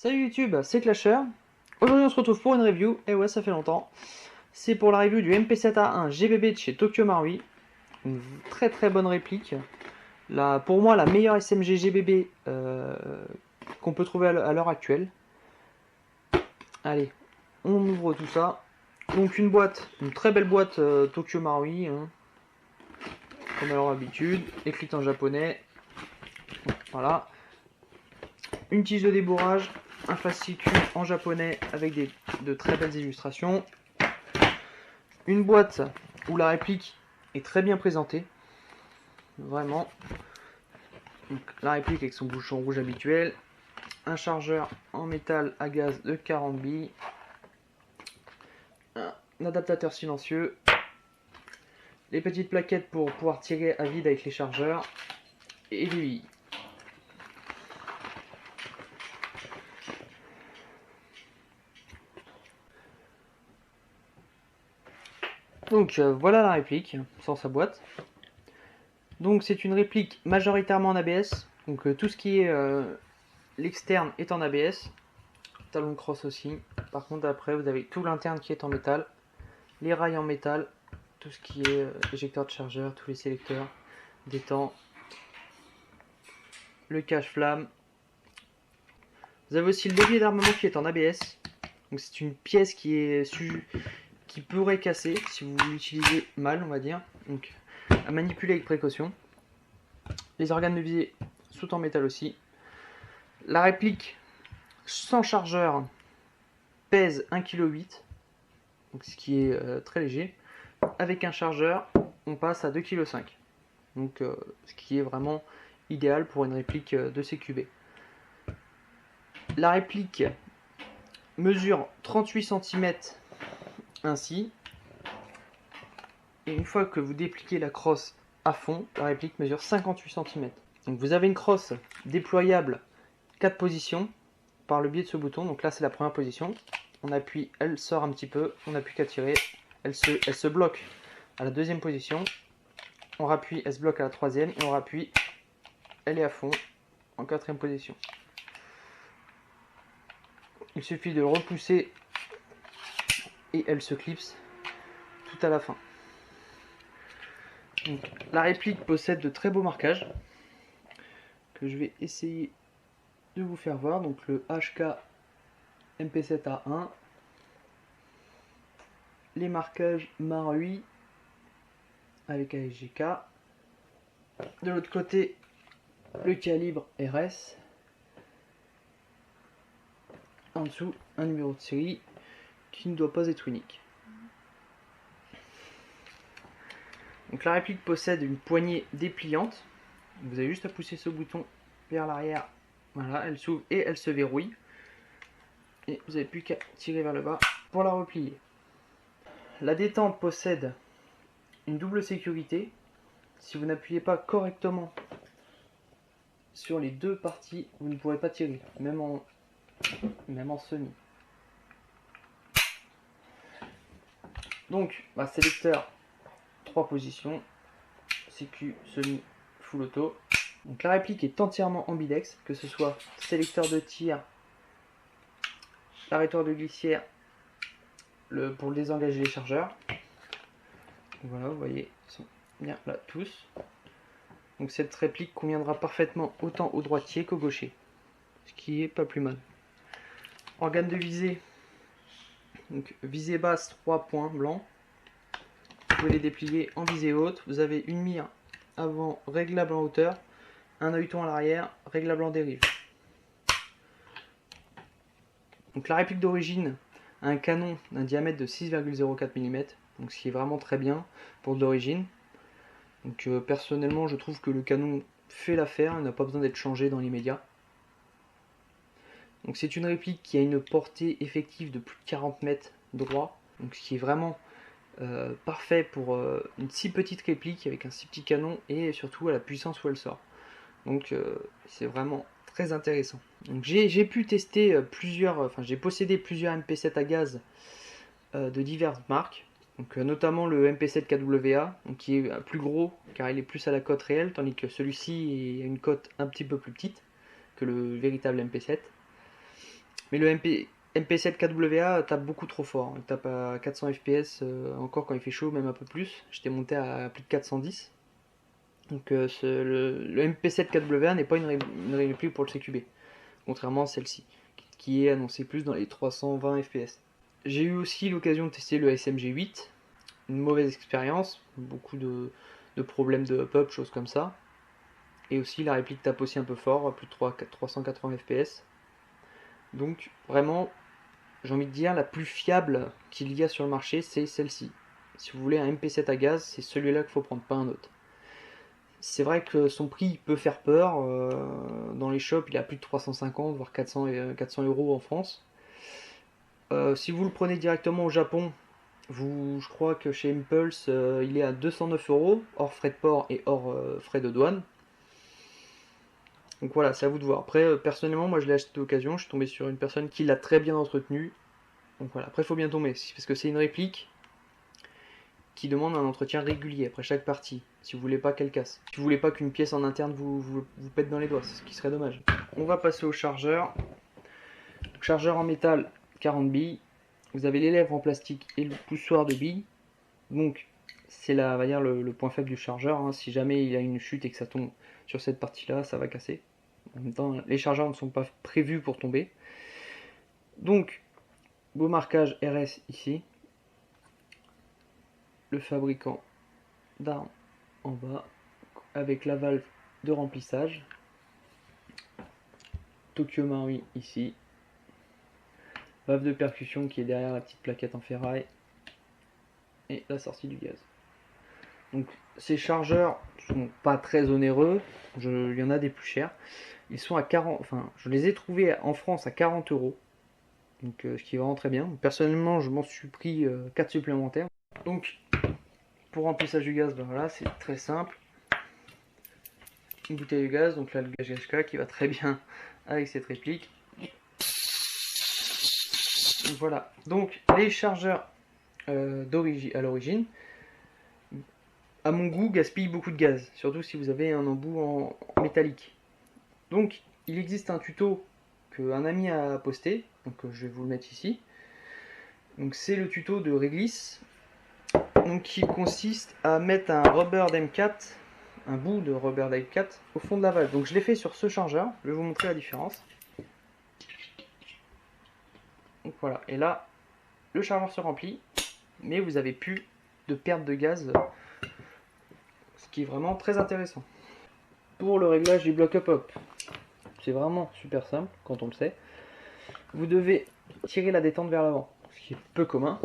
Salut YouTube, c'est Clasher. Aujourd'hui on se retrouve pour une review, et ouais ça fait longtemps. C'est pour la review du MP7A1 GBB de chez Tokyo Marui. Une très bonne réplique. Pour moi la meilleure SMG GBB qu'on peut trouver à l'heure actuelle. Allez, on ouvre tout ça. Donc une boîte, une très belle boîte Tokyo Marui, hein, comme à leur habitude, écrite en japonais. Voilà. Une tige de débourrage, un fascicule en japonais avec de très belles illustrations. Une boîte où la réplique est très bien présentée. Vraiment. Donc, la réplique avec son bouchon rouge habituel. Un chargeur en métal à gaz de 40 billes. Un adaptateur silencieux. Les petites plaquettes pour pouvoir tirer à vide avec les chargeurs. Et des billes. Donc voilà la réplique sans sa boîte. Donc c'est une réplique majoritairement en ABS. Donc tout ce qui est l'externe est en ABS. Talon cross aussi. Par contre après vous avez tout l'interne qui est en métal. Les rails en métal. Tout ce qui est éjecteur de chargeur, tous les sélecteurs, détents. Le cache-flamme. Vous avez aussi le levier d'armement qui est en ABS. Donc c'est une pièce qui pourrait casser si vous l'utilisez mal, on va dire. Donc à manipuler avec précaution. Les organes de visée sont en métal aussi. La réplique sans chargeur pèse 1,8 kg, donc ce qui est très léger. Avec un chargeur, on passe à 2,5 kg, donc ce qui est vraiment idéal pour une réplique de CQB. La réplique mesure 38 cm ainsi, et une fois que vous dépliquez la crosse à fond, la réplique mesure 58 cm. Donc vous avez une crosse déployable 4 positions par le biais de ce bouton. Donc là c'est la première position, on appuie, elle sort un petit peu, on n'a plus qu'à tirer, elle se bloque à la deuxième position, on rappuie, elle se bloque à la troisième, et on rappuie, elle est à fond en quatrième position. Il suffit de le repousser et elle se clipse tout à la fin. Donc, la réplique possède de très beaux marquages que je vais essayer de vous faire voir. Donc le HK MP7A1, les marquages Marui avec ASGK, de l'autre côté le calibre RS, en dessous un numéro de série qui ne doit pas être unique. Donc la réplique possède une poignée dépliante. Vous avez juste à pousser ce bouton vers l'arrière. Voilà, elle s'ouvre et elle se verrouille. Et vous n'avez plus qu'à tirer vers le bas pour la replier. La détente possède une double sécurité. Si vous n'appuyez pas correctement sur les deux parties, vous ne pourrez pas tirer, même en semi. Donc, sélecteur 3 positions, sécu, semi, full auto. Donc la réplique est entièrement ambidex, que ce soit sélecteur de tir, l'arrêteur de glissière pour désengager les chargeurs. Voilà, vous voyez, ils sont bien là tous. Donc cette réplique conviendra parfaitement autant au droitier qu'au gaucher, ce qui est pas plus mal. Organe de visée, donc visée basse 3 points blancs. Vous pouvez les déplier en visée haute. Vous avez une mire avant réglable en hauteur, un œilleton à l'arrière réglable en dérive. Donc la réplique d'origine a un canon d'un diamètre de 6,04 mm, donc ce qui est vraiment très bien pour de l'origine. Donc personnellement je trouve que le canon fait l'affaire, il n'a pas besoin d'être changé dans l'immédiat. Donc c'est une réplique qui a une portée effective de plus de 40 mètres droit, donc ce qui est vraiment parfait pour une si petite réplique avec un si petit canon et surtout à la puissance où elle sort. Donc c'est vraiment très intéressant. Donc j'ai pu tester j'ai possédé plusieurs MP7 à gaz de diverses marques. Donc notamment le MP7 KWA, donc qui est plus gros car il est plus à la cote réelle, tandis que celui-ci a une cote un petit peu plus petite que le véritable MP7. Mais le MP7 4WA tape beaucoup trop fort. Il tape à 400 FPS encore quand il fait chaud, même un peu plus. J'étais monté à plus de 410. Donc le MP7 4WA n'est pas une réplique pour le CQB, contrairement à celle-ci, qui est annoncée plus dans les 320 FPS. J'ai eu aussi l'occasion de tester le SMG8, une mauvaise expérience, beaucoup de problèmes de hop-up, choses comme ça. Et aussi la réplique tape aussi un peu fort, à plus de 380 FPS. Donc vraiment, j'ai envie de dire, la plus fiable qu'il y a sur le marché, c'est celle-ci. Si vous voulez un MP7 à gaz, c'est celui-là qu'il faut prendre, pas un autre. C'est vrai que son prix peut faire peur. Dans les shops, il est à plus de 350, voire 400 euros en France. Si vous le prenez directement au Japon, je crois que chez Impulse, il est à 209 euros, hors frais de port et hors frais de douane. Donc voilà, c'est à vous de voir. Après, personnellement, moi je l'ai acheté d'occasion, je suis tombé sur une personne qui l'a très bien entretenu. Donc voilà, après il faut bien tomber, parce que c'est une réplique qui demande un entretien régulier après chaque partie, si vous voulez pas qu'elle casse. Si vous voulez pas qu'une pièce en interne vous pète dans les doigts, ce qui serait dommage. On va passer au chargeur. Donc, chargeur en métal, 40 billes. Vous avez les lèvres en plastique et le poussoir de billes. Donc c'est on va dire le point faible du chargeur. Hein. Si jamais il y a une chute et que ça tombe sur cette partie-là, ça va casser. En même temps, les chargeurs ne sont pas prévus pour tomber. Donc, beau marquage RS ici. Le fabricant d'armes en bas avec la valve de remplissage. Tokyo Marui ici. Valve de percussion qui est derrière la petite plaquette en ferraille. Et la sortie du gaz. Donc ces chargeurs sont pas très onéreux. Il y en a des plus chers. Ils sont à 40. Enfin, je les ai trouvés en France à 40 euros. Donc ce qui est vraiment très bien. Personnellement, je m'en suis pris 4 supplémentaires. Donc pour remplissage du gaz, ben voilà, c'est très simple. Une bouteille de gaz, donc là le gaz HK qui va très bien avec cette réplique. Donc, voilà, donc les chargeurs à l'origine, à mon goût, gaspillent beaucoup de gaz, surtout si vous avez un embout en métallique. Donc il existe un tuto qu'un ami a posté, donc je vais vous le mettre ici. Donc c'est le tuto de réglisse, donc qui consiste à mettre un rubber d'M4, un bout de rubber d'M4 au fond de la valve. Donc je l'ai fait sur ce chargeur, je vais vous montrer la différence. Donc voilà, et là le chargeur se remplit, mais vous avez plus de perte de gaz, ce qui est vraiment très intéressant. Pour le réglage du bloc up-up, c'est vraiment super simple quand on le sait. Vous devez tirer la détente vers l'avant, ce qui est peu commun,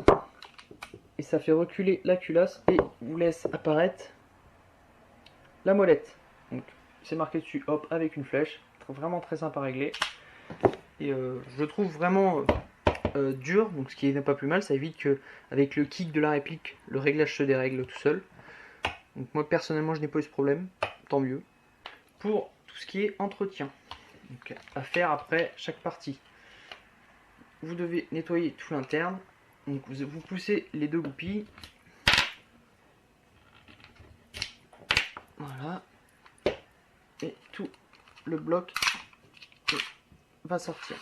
et ça fait reculer la culasse et vous laisse apparaître la molette. Donc c'est marqué dessus hop avec une flèche, vraiment très simple à régler. Et je trouve vraiment dur, donc ce qui n'est pas plus mal, ça évite que avec le kick de la réplique, le réglage se dérègle tout seul. Donc moi personnellement je n'ai pas eu ce problème, tant mieux. Pour tout ce qui est entretien, donc, à faire après chaque partie, vous devez nettoyer tout l'interne. Donc vous poussez les deux goupilles, voilà, et tout le bloc va sortir.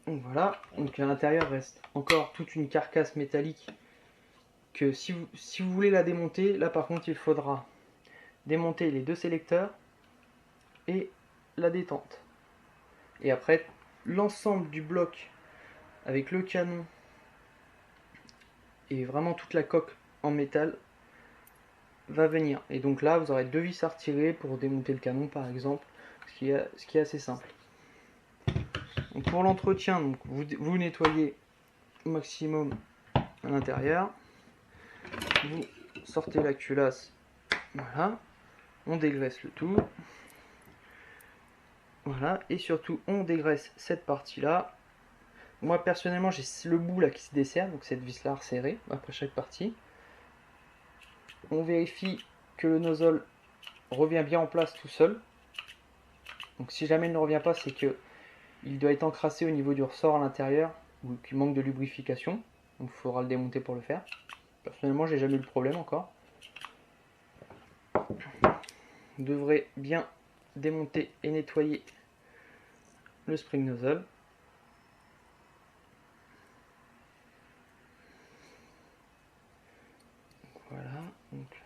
Donc voilà, donc à l'intérieur reste encore toute une carcasse métallique que si vous voulez la démonter, là par contre il faudra démonter les deux sélecteurs et la détente. Et après l'ensemble du bloc avec le canon et vraiment toute la coque en métal va venir. Et donc là vous aurez deux vis à retirer pour démonter le canon par exemple, ce qui est assez simple. Donc pour l'entretien, vous nettoyez au maximum à l'intérieur, vous sortez la culasse, voilà, on dégraisse le tout, voilà, et surtout on dégraisse cette partie là. Moi personnellement j'ai le bout là qui se dessert, donc cette vis là resserrée après chaque partie. On vérifie que le nozzle revient bien en place tout seul. Donc si jamais il ne revient pas, c'est que il doit être encrassé au niveau du ressort à l'intérieur ou qu'il manque de lubrification. Donc il faudra le démonter pour le faire. Personnellement, j'ai jamais eu le problème encore. Vous devrez bien démonter et nettoyer le spring nozzle. Voilà, donc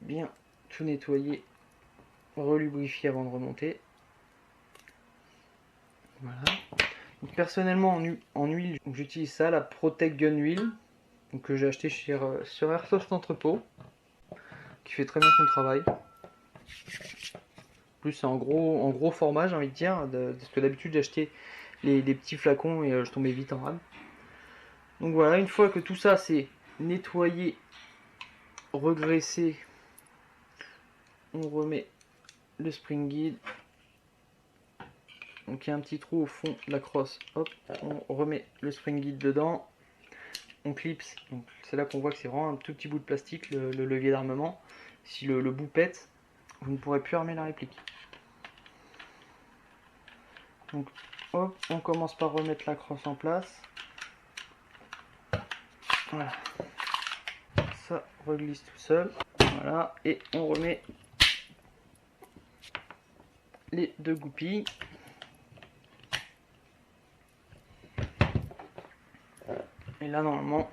bien tout nettoyer, relubrifier avant de remonter. Voilà. Donc, personnellement en huile, j'utilise ça, la Protect Gun Huile, donc, que j'ai acheté sur Airsoft Entrepôt, qui fait très bien son travail. En plus c'est en gros format, j'ai envie de dire, parce que d'habitude j'achetais les petits flacons et je tombais vite en rame. Donc voilà, une fois que tout ça c'est nettoyé, regraissé, on remet le spring guide. Donc il y a un petit trou au fond de la crosse, hop, on remet le spring guide dedans, on clipse, donc c'est là qu'on voit que c'est vraiment un tout petit bout de plastique, le levier d'armement. Si le bout pète, vous ne pourrez plus armer la réplique. Donc hop, on commence par remettre la crosse en place. Voilà, ça reglisse tout seul. Voilà, et on remet les deux goupilles. Et là normalement,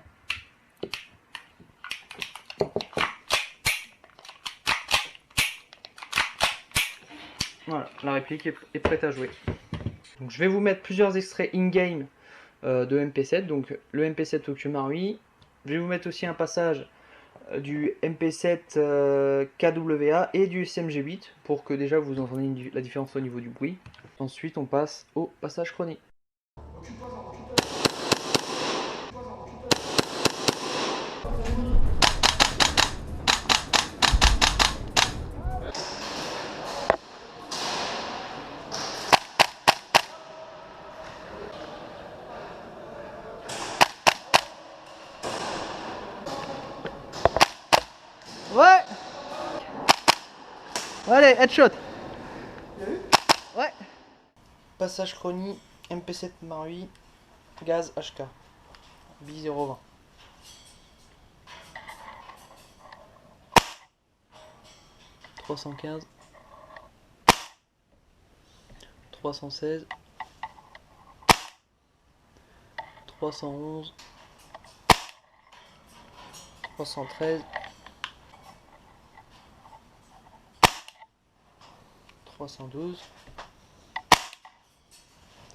voilà, la réplique est prête à jouer. Donc, je vais vous mettre plusieurs extraits in-game de MP7, donc le MP7 Tokyo Marui. Je vais vous mettre aussi un passage du MP7 KWA et du SMG8 pour que déjà vous entendiez la différence au niveau du bruit. Ensuite on passe au passage chronique. Ouais. Allez, headshot. Ouais. Passage chronique MP7 Marui, gaz HK, B020. 315, 316, 311, 313, 312,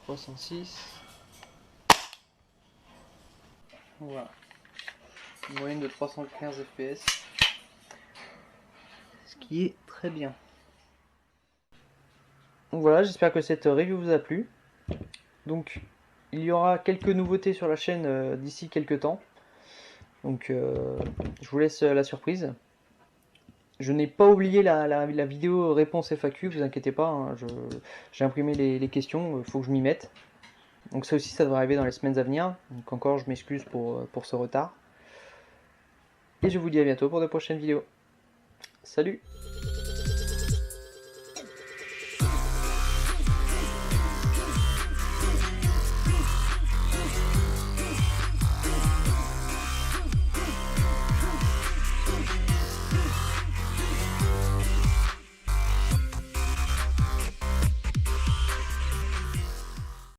306. Voilà. Une moyenne de 315 fps. Ce qui est très bien. Donc voilà, j'espère que cette review vous a plu. Donc il y aura quelques nouveautés sur la chaîne d'ici quelques temps. Donc je vous laisse la surprise. Je n'ai pas oublié la vidéo réponse FAQ, vous inquiétez pas, hein, j'ai imprimé les questions, il faut que je m'y mette. Donc ça aussi ça devrait arriver dans les semaines à venir. Donc encore je m'excuse pour ce retard. Et je vous dis à bientôt pour de prochaines vidéos. Salut!